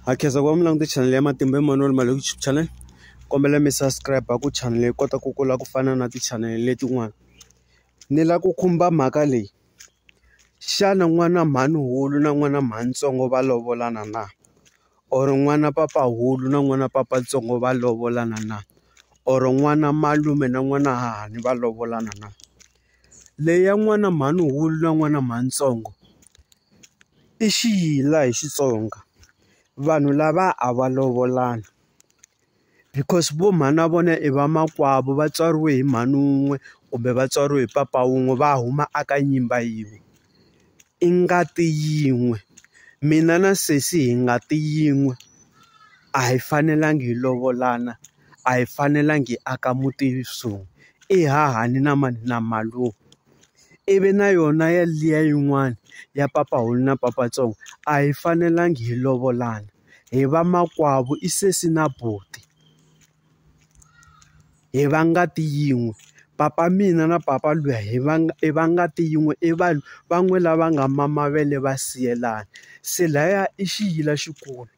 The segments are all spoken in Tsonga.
Hakeza kwa mlangu channel ya Matimba Emmanuel Mali YouTube channel. Kombela mi subscribe ku channel kota ku kula ku fana na ti channel letin'wana. Ni la ku khumba mhaka leyi. Xana n'wana mhani hulu na n'wana mhanintsongo va lovolana na? Or n'wana papa hulu na n'wana papa ntsongo va lovolana na? Or n'wana malume na n'wana hahani va lovolana na? Leyi ya n'wana mhani hulu na n'wana mhanintsongo i xiyila hi Xitsonga. Vanhu lava a va lovolana because vo mhana vona I va makwavo va tswariwe hi mhani wun'we kumbe va tswariwe hi papa wun'we va huma aka nyimba yin'we I ngati yin'we. Mina na sesi hi ngati yin'we a hi fanelangi hi lovolana a hi fanelangi hi aka muti swin'we I hahani na mani na malume ivi na yona ya liya yin'wana ya papa hulu na papa ntsongo a hi fanelangi hi lovolana hi va makwavo I sesi na buti hi va ngati yin'we. Papa mina na papa luya hi va ngati yin'we I vanhu van'we lava nga mamavele va siyelana. Se laya I xiyila xikulu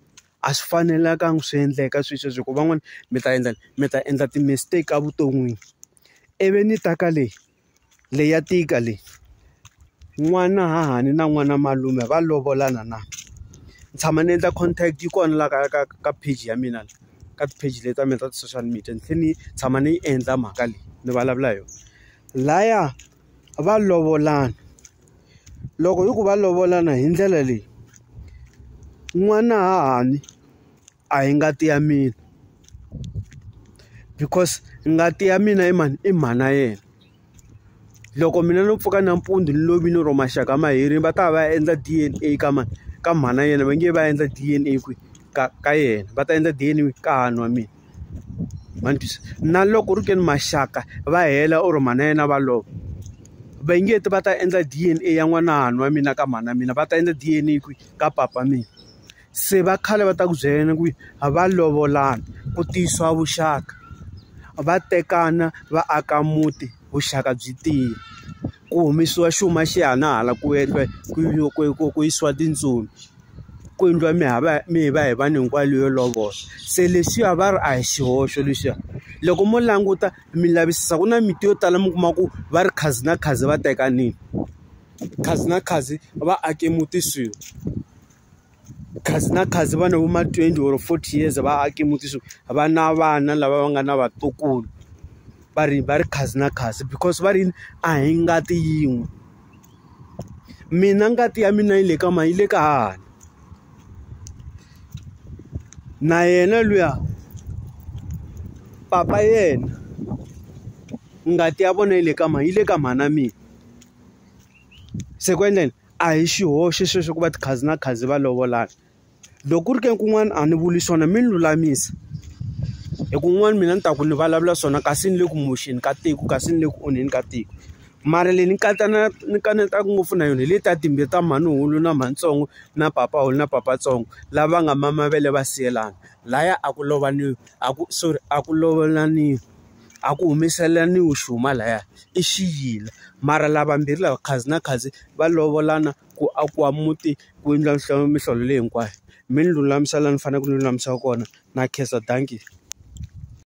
a swi fanelekangi swi endleka sweswo ku van'wana mi ta endla ti mistake a vuton'wini. Ivi ni ta ka leyi ya tika leyi n'wana hahani na n'wana malume va lovolana na? Ni tshama ni endla contact yi kona la ka page ya mina ka ti-page leti ta mina ta ti-social media ni tlhela ni tshama ni endla mhaka leyi ni vulavula hi yona. Laya va lovolana loko hi ku va lovolana hi ndlela leyi n'wana hahani a hi ngati ya mina because ngati ya mina I mani I mhana yena. Loko mina no pfuka nampundzu ni lovile ro maxaka ma herile va ta va endla DNA ka mhana yena va nge va endla DNA ka yena va ta endla DNA ka hahani wa mina. Na loko ri ke ni maxaka va hela or mhana yena va lova va nge va ta endla DNA ya n'wana hahani wa mina ka mhana mina va ta endla DNA ka papa mina. Se va khale va ta ku byela ku va lovolana ku tiyisiwa vuxaka va tekana va aka muti vuxaka byi tiya ku humesiwa xuma xi hana hala ku endla ku yisiwa tintsumi ku endliwa mi va hi vanhu hinkwalo yo lovola. Se leswiya va ri a hi xihoxo lexiya. Loko mo languta mi lavisisa ku na miti yo tala mi kuma ku va ri khazi na khazi va tekanini khazi na khazi va ake muti swin'we khazi na khazi va na vo ma 20 or 40 years va ake muti swin'we va na vana lava va nga na vatukulu va ri khazi na khazi because va ri a hi ngati yin'we. Mina ngati ya mina yi le ka mani yi le ka hahani na yena luya papa yena ngati ya vona yi le ka mani yi le ka mhana mina. Se ku endleni a hi xihoxo sweswo ku va ti khazi na khazi va lovolana. Loko ku ri ke kun'wana a ni vuli swona mi ni lulamisa hi kun'wana mina ni ta ku ni vulavula swona kasi ni le ku moxeni ka tiko kasi ni le ku onheni ka tiko. Mara leyi ni kanetaka ngopfu na yona hi le ta timbe ta mhani hulu na mhanintsongo na papa hulu na papa ntsongo lava nga mamavele va siyelana. Laya a ku lovaniwi a ku lovolaniwi a ku humeselaniwi xuma laya I xiyila. Mara lavambirhi lava khazi na khazi va lovolana ku akiwa muti ku endla mihlolo leyi hinkwayo. Mi ni lulamisela ni fanele ku ni lulamisa kona na khensa danki.